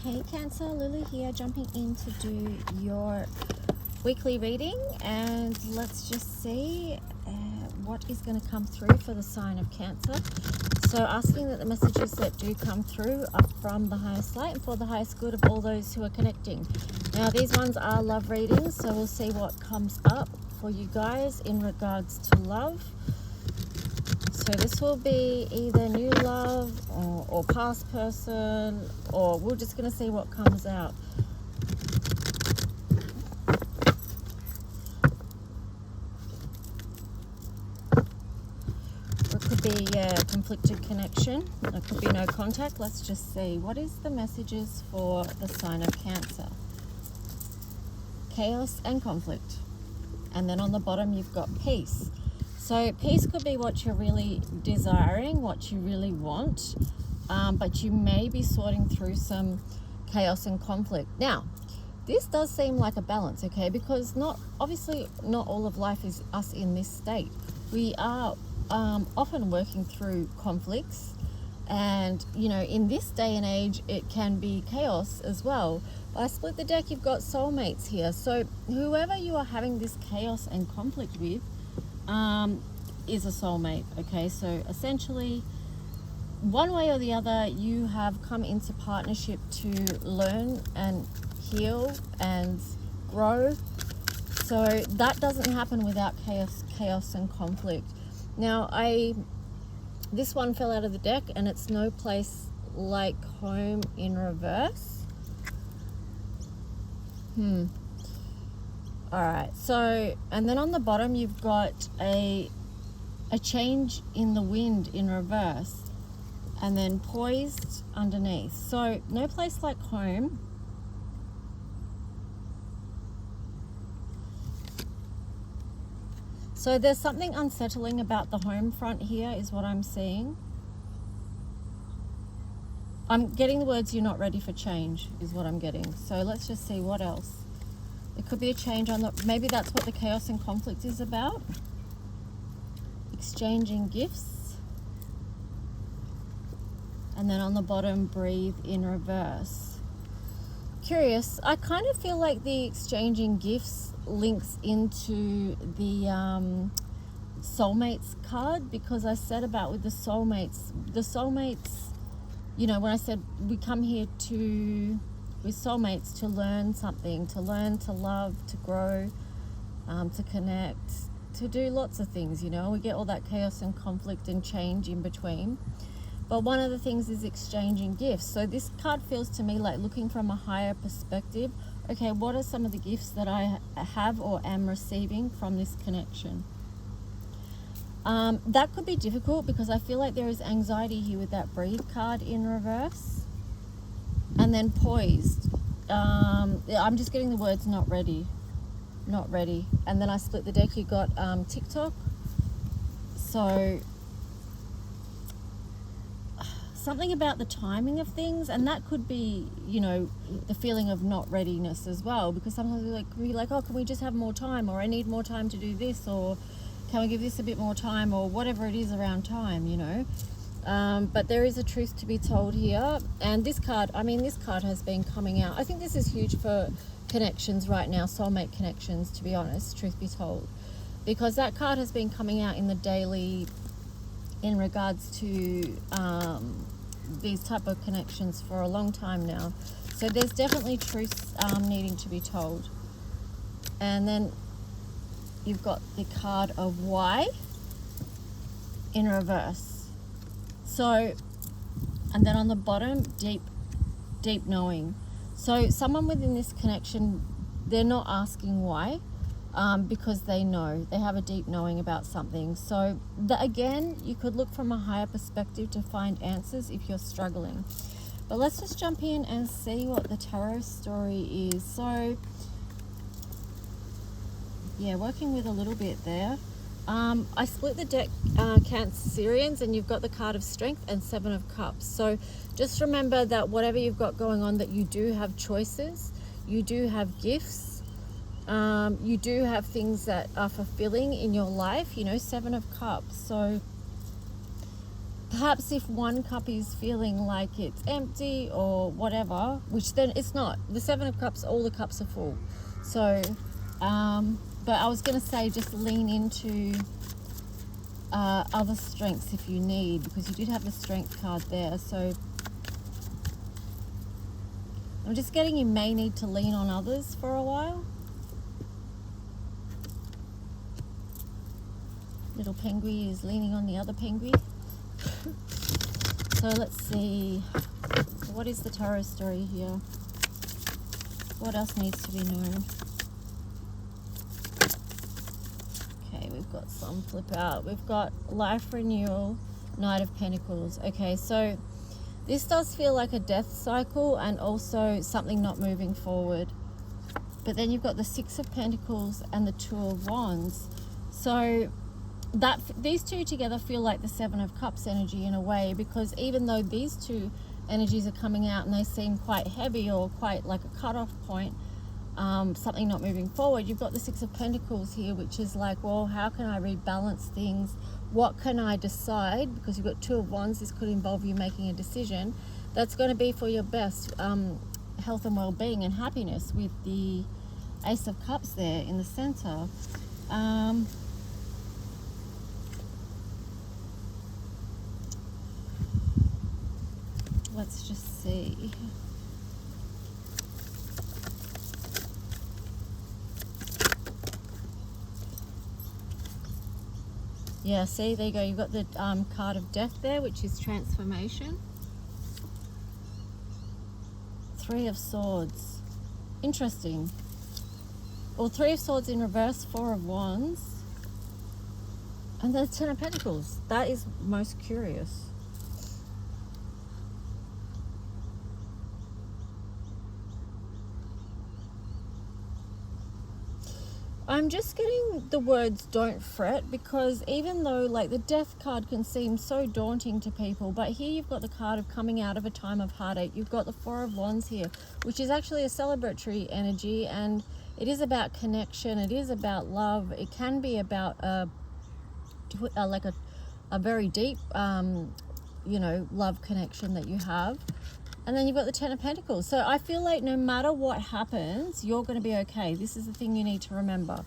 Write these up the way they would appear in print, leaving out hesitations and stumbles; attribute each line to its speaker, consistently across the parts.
Speaker 1: Hey Cancer, Lulu here, jumping in to do your weekly reading, and let's just see what is going to come through for the sign of Cancer. So asking that the messages that do come through are from the highest light and for the highest good of all those who are connecting. Now these ones are love readings, so we'll see what comes up for you guys in regards to love. So this will be either new love or past person, or we're just going to see what comes out. It could be a conflicted connection. It could be no contact. Let's just see. What is the messages for the sign of Cancer? Chaos and conflict. And then on the bottom you've got peace. So peace could be what you're really desiring, what you really want, but you may be sorting through some chaos and conflict. Now, this does seem like a balance, okay? Because obviously not all of life is us in this state. We are often working through conflicts, and you know, in this day and age, it can be chaos as well. But I split the deck. You've got soulmates here. So whoever you are having this chaos and conflict with, is a soulmate, okay? So essentially, one way or the other, you have come into partnership to learn and heal and grow. So that doesn't happen without chaos and conflict. Now, this one fell out of the deck, and it's no place like home in reverse. All right, so, and then on the bottom you've got a change in the wind in reverse, and then poised underneath. So no place like home. So there's something unsettling about the home front here is what I'm seeing. I'm getting the words "you're not ready for change" is what I'm getting. So let's just see what else. It could be a change on maybe that's what the chaos and conflict is about. Exchanging gifts. And then on the bottom, breathe in reverse. Curious. I kind of feel like the exchanging gifts links into the soulmates card, because I said about with the soulmates, you know, when I said we come here with soulmates to learn something, to learn, to love, to grow, to connect, to do lots of things, you know. We get all that chaos and conflict and change in between. But one of the things is exchanging gifts. So this card feels to me like looking from a higher perspective. Okay, what are some of the gifts that I have or am receiving from this connection? That could be difficult because I feel like there is anxiety here with that breathe card in reverse. And then poised. I'm just getting the words not ready. And then I split the deck. You got TikTok. So something about the timing of things, and that could be, you know, the feeling of not readiness as well, because sometimes we're like, oh, can we just have more time, or I need more time to do this, or can we give this a bit more time, or whatever it is around time, you know. But there is a truth to be told here. And this card has been coming out. I think this is huge for connections right now, soulmate connections, to be honest, truth be told. Because that card has been coming out in the daily in regards to these type of connections for a long time now. So there's definitely truths needing to be told. And then you've got the card of why in reverse. So, and then on the bottom, deep knowing. So someone within this connection, they're not asking why, because they know, they have a deep knowing about something. So again, you could look from a higher perspective to find answers if you're struggling. But let's just jump in and see what the tarot story is. So yeah, working with a little bit there. I split the deck, Cancerians, and you've got the card of strength and 7 of cups. So just remember that whatever you've got going on, that you do have choices, you do have gifts, you do have things that are fulfilling in your life, you know, 7 of cups. So perhaps if one cup is feeling like it's empty or whatever, which then it's not. The Seven of Cups, all the cups are full. So, but I was going to say just lean into other strengths if you need, because you did have the Strength card there. So I'm just getting you may need to lean on others for a while. Little penguin is leaning on the other penguin. So let's see, what is the tarot story here? What else needs to be known? Okay, we've got some flip out. We've got life renewal, Knight of Pentacles. Okay, so this does feel like a death cycle and also something not moving forward. But then you've got the Six of Pentacles and the Two of Wands. So that these two together feel like the Seven of Cups energy in a way, because even though these two energies are coming out and they seem quite heavy or quite like a cutoff point, something not moving forward, you've got the Six of Pentacles here, which is like, well, how can I rebalance things? What can I decide? Because you've got Two of Wands, this could involve you making a decision that's going to be for your best health and well-being and happiness, with the Ace of Cups there in the center. Let's just see. Yeah, see, there you go. You've got the card of Death there, which is transformation. Three of Swords. Interesting. Well, Three of Swords in reverse, Four of Wands. And the Ten of Pentacles. That is most curious. I'm just getting the words don't fret, because even though like the Death card can seem so daunting to people, but here you've got the card of coming out of a time of heartache. You've got the Four of Wands here, which is actually a celebratory energy, and it is about connection. It is about love. It can be about like a very deep, love connection that you have. And then you've got the Ten of Pentacles. So I feel like no matter what happens, you're going to be okay. This is the thing you need to remember.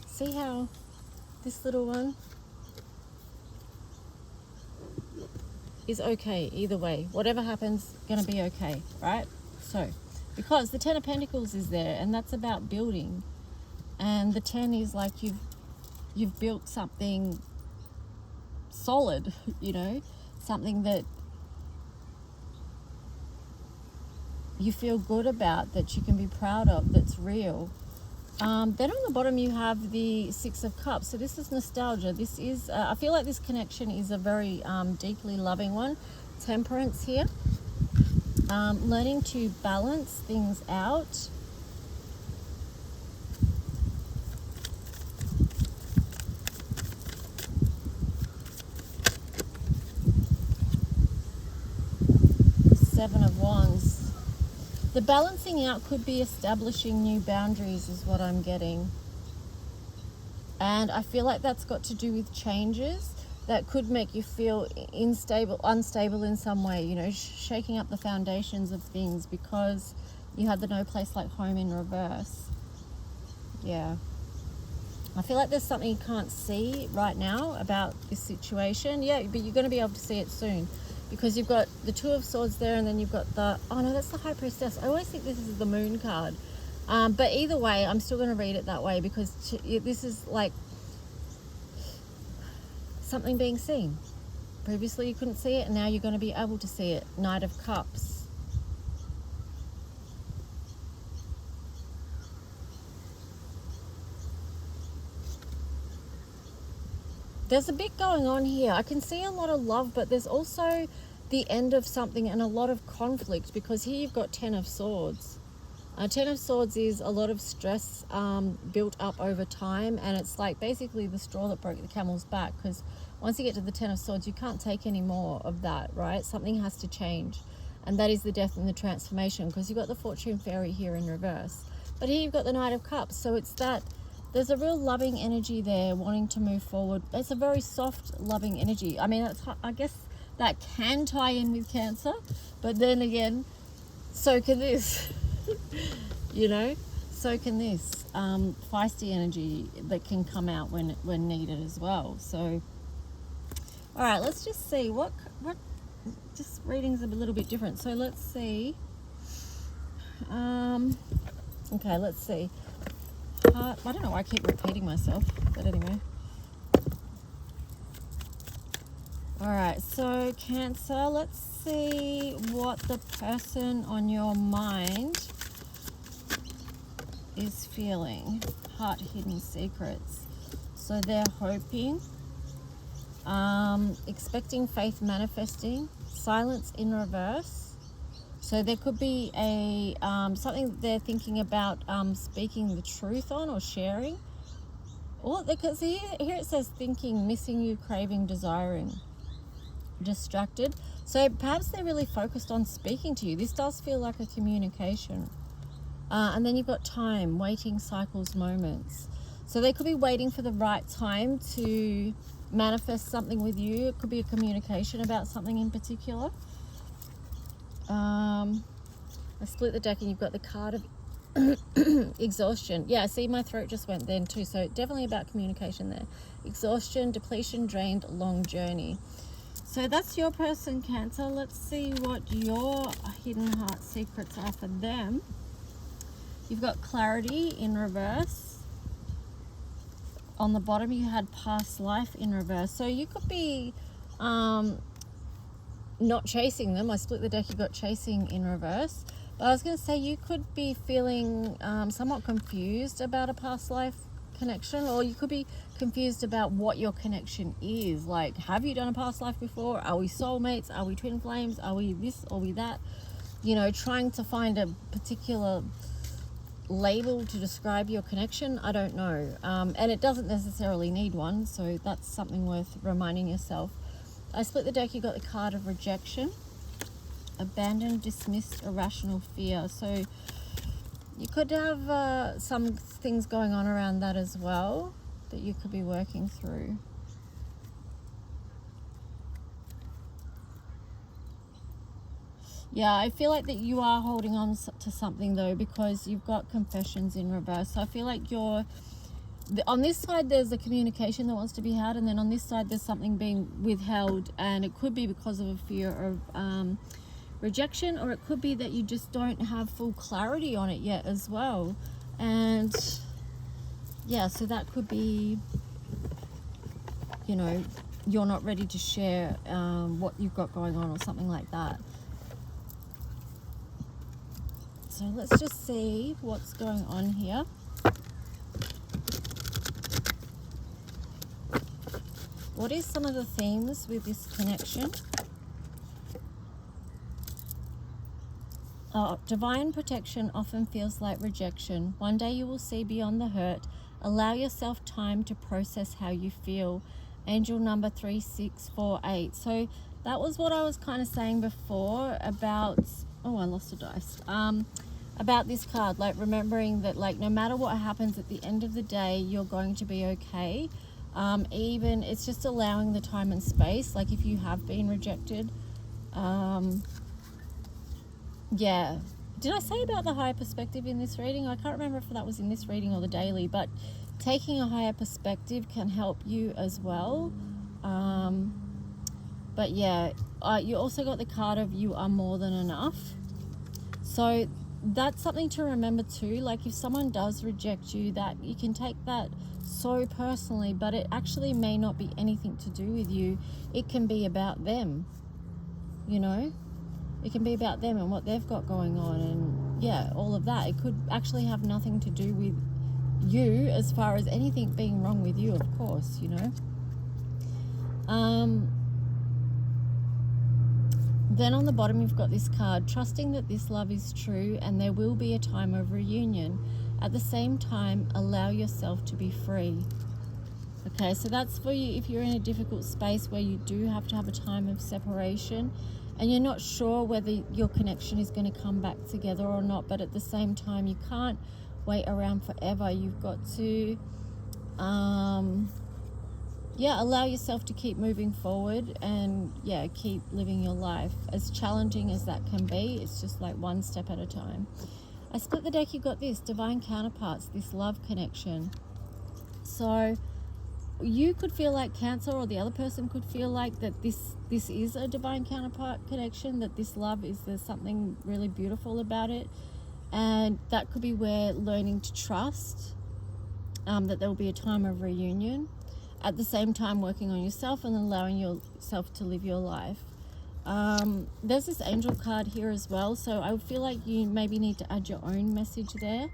Speaker 1: See how this little one is okay either way. Whatever happens, going to be okay, right? So, because the Ten of Pentacles is there, and that's about building. And the 10 is like you've built something solid, something that you feel good about, that you can be proud of, that's real. Then on the bottom you have the Six of Cups. So this is nostalgia. This is, I feel like this connection is a very deeply loving one. Temperance here. Learning to balance things out. Seven of Wands. The balancing out could be establishing new boundaries is what I'm getting. And I feel like that's got to do with changes that could make you feel unstable in some way, shaking up the foundations of things, because you had the No Place Like Home in reverse. Yeah. I feel like there's something you can't see right now about this situation. Yeah, but you're going to be able to see it soon. Because you've got the Two of Swords there, and then you've got the, oh no, that's the High Priestess. I always think this is the Moon card. But either way, I'm still going to read it that way, because this is like something being seen. Previously you couldn't see it, and now you're going to be able to see it. Knight of Cups. There's a bit going on here. I can see a lot of love, but there's also the end of something and a lot of conflict, because here you've got Ten of Swords. Ten of Swords is a lot of stress built up over time, and it's like basically the straw that broke the camel's back, because once you get to the Ten of Swords, you can't take any more of that, right? Something has to change, and that is the death and the transformation, because you've got the Fortune Fairy here in reverse. But here you've got the Knight of Cups, so it's that there's a real loving energy there, wanting to move forward. It's a very soft, loving energy. I mean, I guess that can tie in with Cancer, but then again, so can this. You know, so can this feisty energy that can come out when needed as well. So, all right, let's just see what just readings are a little bit different. So let's see. Okay, let's see. I don't know why I keep repeating myself, but anyway. All right, so Cancer, let's see what the person on your mind is feeling. Heart hidden secrets. So they're hoping, expecting, faith manifesting, silence in reverse. So there could be a something they're thinking about speaking the truth on or sharing. Or because here it says thinking, missing you, craving, desiring, distracted. So perhaps they're really focused on speaking to you. This does feel like a communication. And then you've got time, waiting, cycles, moments. So they could be waiting for the right time to manifest something with you. It could be a communication about something in particular. I split the deck and you've got the card of exhaustion. Yeah, see, my throat just went then too. So definitely about communication there. Exhaustion, depletion, drained, long journey. So that's your person, Cancer. Let's see what your hidden heart secrets are for them. You've got clarity in reverse. On the bottom, you had past life in reverse. So you could be not chasing them. I split the deck, you got chasing in reverse. But I was going to say you could be feeling somewhat confused about a past life connection, or you could be confused about what your connection is. Like, have you done a past life before? Are we soulmates? Are we twin flames? Are we this? Are we that? You know, trying to find a particular label to describe your connection. I don't know, and it doesn't necessarily need one, so that's something worth reminding yourself. I split the deck, you got the card of rejection, abandoned, dismissed, irrational fear. So you could have some things going on around that as well that you could be working through. Yeah, I feel like that you are holding on to something though, because you've got confessions in reverse. So I feel like on this side there's a communication that wants to be had, and then on this side there's something being withheld, and it could be because of a fear of rejection, or it could be that you just don't have full clarity on it yet as well. And yeah, so that could be, you know, you're not ready to share what you've got going on or something like that. So let's just see what's going on here. What is some of the themes with this connection? Divine protection often feels like rejection. One day you will see beyond the hurt. Allow yourself time to process how you feel. Angel number 3648. So that was what I was kind of saying before about, oh, I lost a dice. About this card, like remembering that, like, no matter what happens at the end of the day, you're going to be okay. Even it's just allowing the time and space, like if you have been rejected. Yeah, did I say about the higher perspective in this reading? I can't remember if that was in this reading or the daily, but taking a higher perspective can help you as well. But yeah, you also got the card of you are more than enough. So that's something to remember too. Like if someone does reject you, that you can take that so personally, but it actually may not be anything to do with you. It can be about them, you know. It can be about them and what they've got going on, and yeah, all of that. It could actually have nothing to do with you as far as anything being wrong with you, of course, you know. Then on the bottom you've got this card, trusting that this love is true and there will be a time of reunion. At the same time, allow yourself to be free. Okay, so that's for you if you're in a difficult space where you do have to have a time of separation and you're not sure whether your connection is going to come back together or not, but at the same time you can't wait around forever. You've got to yeah, allow yourself to keep moving forward and yeah, keep living your life. As challenging as that can be, it's just like one step at a time. I split the deck, you got this, divine counterparts, this love connection. So you could feel like Cancer, or the other person could feel like that this is a divine counterpart connection, that this love is, there's something really beautiful about it. And that could be where learning to trust that there will be a time of reunion, at the same time working on yourself and allowing yourself to live your life. There's this angel card here as well, so I feel like you maybe need to add your own message there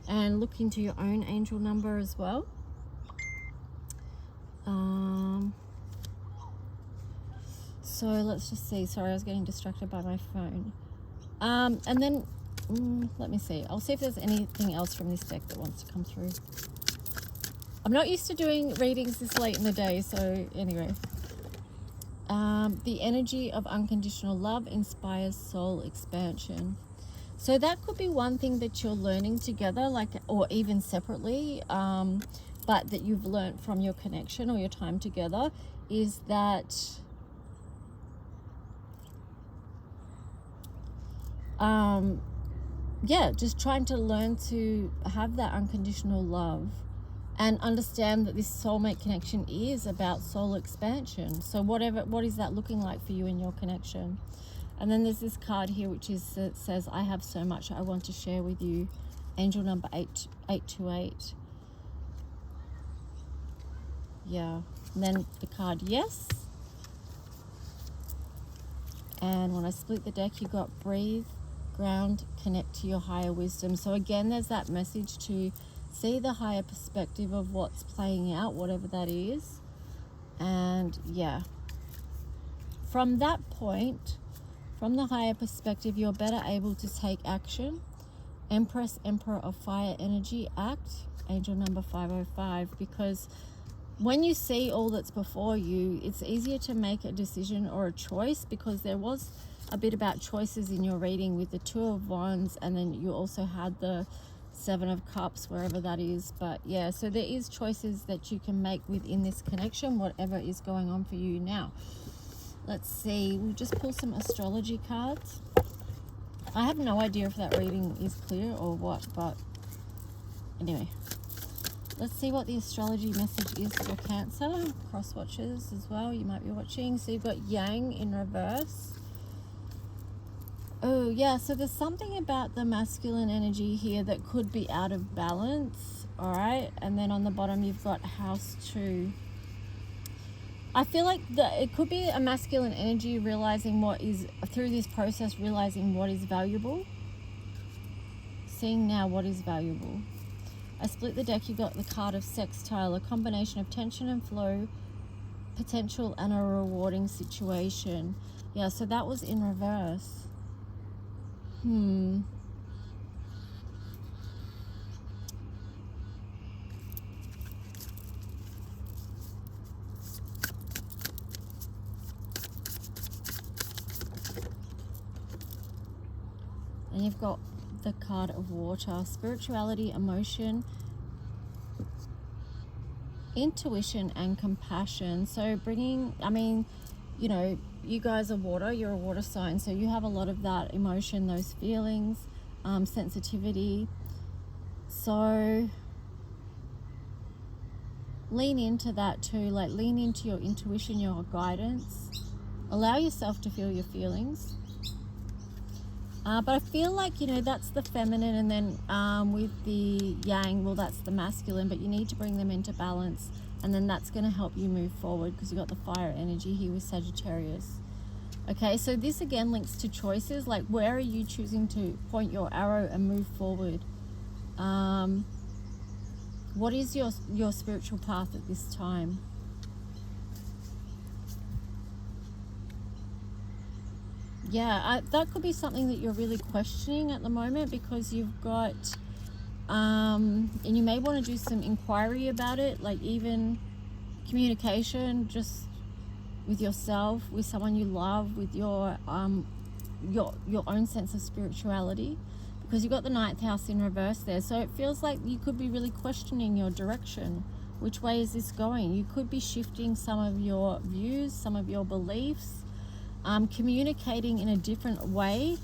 Speaker 1: and look into your own angel number as well. So let's just see. Sorry, I was getting distracted by my phone. And then let me see. I'll see if there's anything else from this deck that wants to come through. I'm not used to doing readings this late in the day, so anyway. The energy of unconditional love inspires soul expansion. So that could be one thing that you're learning together, like, or even separately, but that you've learned from your connection or your time together, is that yeah, just trying to learn to have that unconditional love and understand that this soulmate connection is about soul expansion. So what is that looking like for you in your connection? And then there's this card here which says, I have so much I want to share with you. Angel number 828. Yeah. And then the card yes. And when I split the deck, you got breathe, ground, connect to your higher wisdom. So again, there's that message to see the higher perspective of what's playing out, whatever that is. And yeah, from that point, from the higher perspective, you're better able to take action. Empress, Emperor of Fire energy, act. Angel number 505, because when you see all that's before you, it's easier to make a decision or a choice, because there was a bit about choices in your reading with the Two of Wands, and then you also had the Seven of Cups, wherever that is. But yeah, so there is choices that you can make within this connection, whatever is going on for you now. Let's see, we'll just pull some astrology cards. I have no idea if that reading is clear or what, but anyway, let's see what the astrology message is for Cancer. Cross watchers as well, you might be watching. So you've got Yang in reverse. Oh yeah, so there's something about the masculine energy here that could be out of balance. All right, and then on the bottom you've got House 2. I feel like it could be a masculine energy realizing what is, through this process, realizing what is valuable. Seeing now what is valuable. I split the deck, you got the card of Sextile, a combination of tension and flow, potential and a rewarding situation. Yeah, so that was in reverse. And you've got the card of Water, spirituality, emotion, intuition and compassion. So bringing, I mean, you know, you guys are water, you're a water sign, so you have a lot of that emotion, those feelings, sensitivity. So lean into that too, like lean into your intuition, your guidance. Allow yourself to feel your feelings. But I feel like, you know, that's the feminine, and then with the Yang, well, that's the masculine, but you need to bring them into balance, and then that's going to help you move forward, because you've got the fire energy here with Sagittarius. Okay, so this again links to choices, like where are you choosing to point your arrow and move forward? What is your spiritual path at this time? Yeah, that could be something that you're really questioning at the moment, because you've got, and you may want to do some inquiry about it, like even communication, just with yourself, with someone you love, with your own sense of spirituality, because you've got the 9th house in reverse there. So it feels like you could be really questioning your direction which way is this going? You could be shifting some of your views, some of your beliefs, communicating in a different way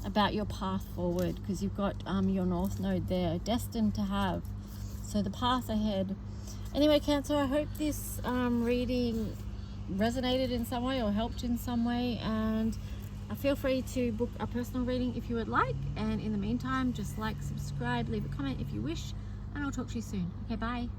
Speaker 1: about your path forward, because you've got your North Node there, destined to have. So the path ahead. Anyway, Cancer, I hope this reading resonated in some way or helped in some way, and feel free to book a personal reading if you would like. And in the meantime, just like, subscribe, leave a comment if you wish, and I'll talk to you soon. Okay, bye.